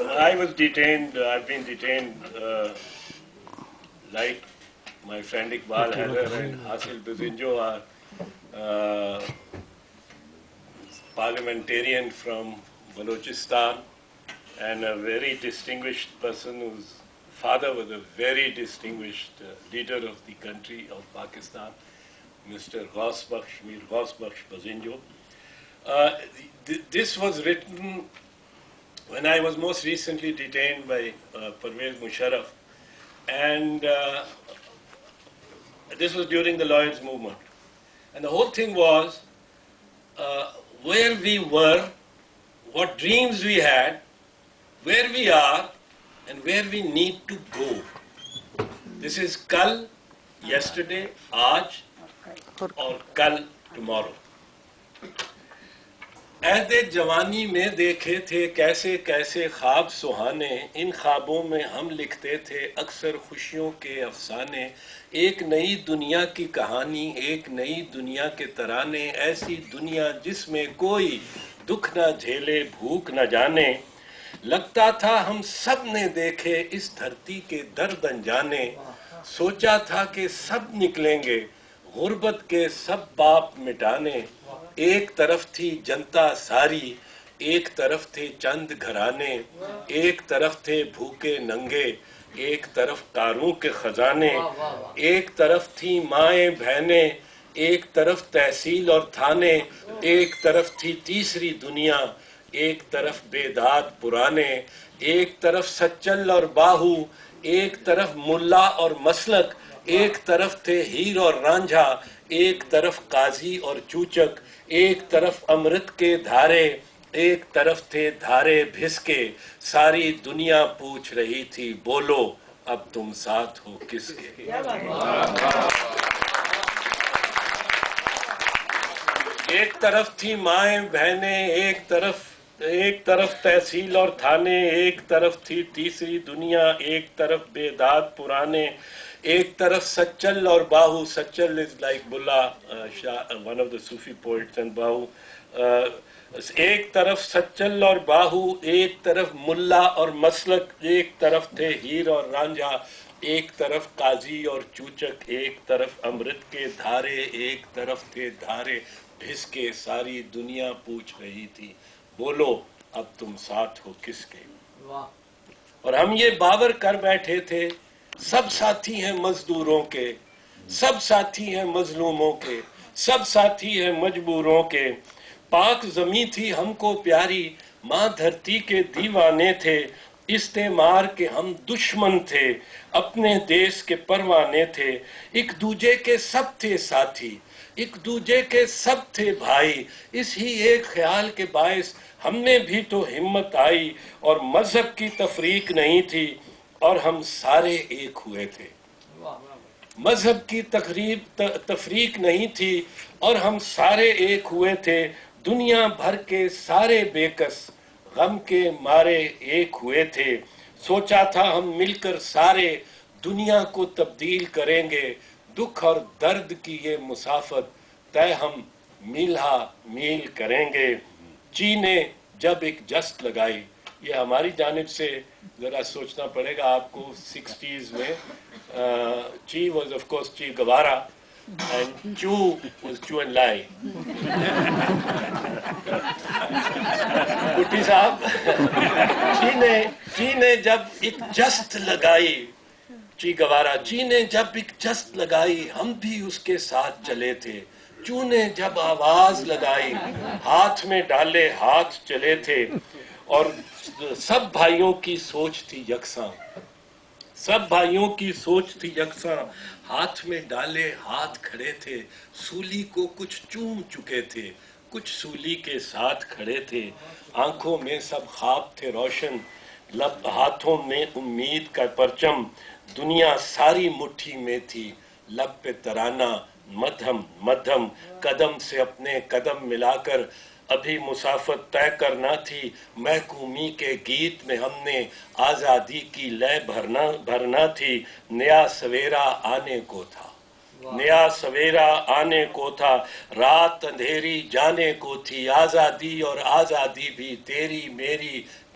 I was detained, I've been detained like my friend Iqbal Haider and Hasil Bazinjo are parliamentarian from Balochistan and a very distinguished person whose father was a very distinguished leader of the country of Pakistan, Mr. Ghaus Bakhsh, Mir Ghaus Bakhsh Bazinjo. This was written when I was most recently detained by Pervez Musharraf, and this was during the Lloyds movement. And the whole thing was where we were, what dreams we had, where we are, and where we need to go. This is kal, yesterday, aaj, or kal, tomorrow. عہد جوانی میں دیکھے تھے کیسے کیسے خواب سہانے، ان خوابوں میں ہم لکھتے تھے اکثر خوشیوں کے افسانے، ایک نئی دنیا کی کہانی، ایک نئی دنیا کے ترانے، ایسی دنیا جس میں کوئی دکھ نہ جھیلے بھوک نہ جانے، لگتا تھا ہم سب نے دیکھے اس دھرتی کے درد انجانے، سوچا تھا کہ سب نکلیں گے غربت کے سب پاپ مٹانے، ایک طرف تھی جنتا ساری، ایک طرف تھے چند گھرانے، ایک طرف تھے بھوکے ننگے، ایک طرف کاروں کے خزانے، ایک طرف تھی مائیں بہنیں، ایک طرف تحصیل اور تھانے، ایک طرف تھی تیسری دنیا، ایک طرف بے داد پرانے، ایک طرف سچل اور باہو، ایک طرف ملا اور مسلک، ایک طرف تھے ہیر اور رانجھا، ایک طرف قاضی اور چوچک، ایک طرف امرت کے دھارے، ایک طرف تھے دھارے بھس کے، ساری دنیا پوچھ رہی تھی بولو اب تم ساتھ ہو کس کے۔ ایک طرف تھی مائیں بہنیں، ایک طرف تحصیل اور تھانے، ایک طرف تھی تیسری دنیا، ایک طرف بے داد پرانے، ایک طرف سچل اور Bahu. Sachal is like Mullah Shah, one of the Sufi poets, and Bahu. ایک طرف سچل اور باہو، ایک طرف ملا اور مسلک، ایک طرف تھے ہیر اور رانجھا، ایک طرف قاضی اور چوچک، ایک طرف امرت کے دھارے، ایک طرف تھے دھارے بھس کے، ساری دنیا پوچھ رہی تھی بولو اب تم ساتھ ہو کس کے۔ اور ہم یہ باور کر بیٹھے تھے سب ساتھی ہیں مزدوروں کے، سب ساتھی ہیں مظلوموں کے، سب ساتھی ہیں مجبوروں کے، پاک زمیں تھی ہم کو پیاری، ماں دھرتی کے دیوانے تھے، استعمار کے ہم دشمن تھے، اپنے دیس کے پروانے تھے، ایک دوجے کے سب تھے ساتھی، ایک دوجے کے سب تھے بھائی، اس ہی ایک خیال کے باعث ہم نے بھی تو ہمت آئی، اور مذہب کی تفریق نہیں تھی اور ہم سارے ایک ہوئے تھے۔ مذہب کی تفریق نہیں تھی اور ہم سارے ایک ہوئے تھے، دنیا بھر کے سارے بے کس غم کے مارے ایک ہوئے تھے، سوچا تھا ہم مل کر سارے دنیا کو تبدیل کریں گے، دکھ اور درد کی یہ مسافت طے ہم میل ہا میل کریں گے۔ چی نے جب ایک جست لگائی، یہ ہماری جانب سے ذرا سوچنا پڑے گا آپ کو، 60s میں چی واز آف کورس چی گوارا and Chu was Chu and Lai. بھٹی صاحب، چی نے جب ایک جست لگائی، چی گوارا، چی نے جب ایک جست لگائی ہم بھی اس کے ساتھ چلے تھے، چو نے جب آواز لگائی ہاتھ میں ڈالے ہاتھ چلے تھے، اور سب بھائیوں کی سوچ تھی یکساں، سب بھائیوں کی سوچ تھی یکساں، ہاتھ میں ڈالے ہاتھ کھڑے تھے، سولی کو کچھ چوم چکے تھے، کچھ سولی کے ساتھ کھڑے تھے، آنکھوں میں سب خواب تھے روشن، لب ہاتھوں میں امید کا پرچم، دنیا ساری مٹھی میں تھی، لب پہ ترانہ مدھم مدھم، قدم سے اپنے قدم ملا کر ابھی مسافت طے کرنا تھی، محکومی کے گیت میں ہم نے آزادی کی لے بھرنا تھی، نیا سویرا آنے کو تھا، نیا سویرا آنے کو تھا، رات اندھیری جانے کو تھی، آزادی اور آزادی بھی تیری میری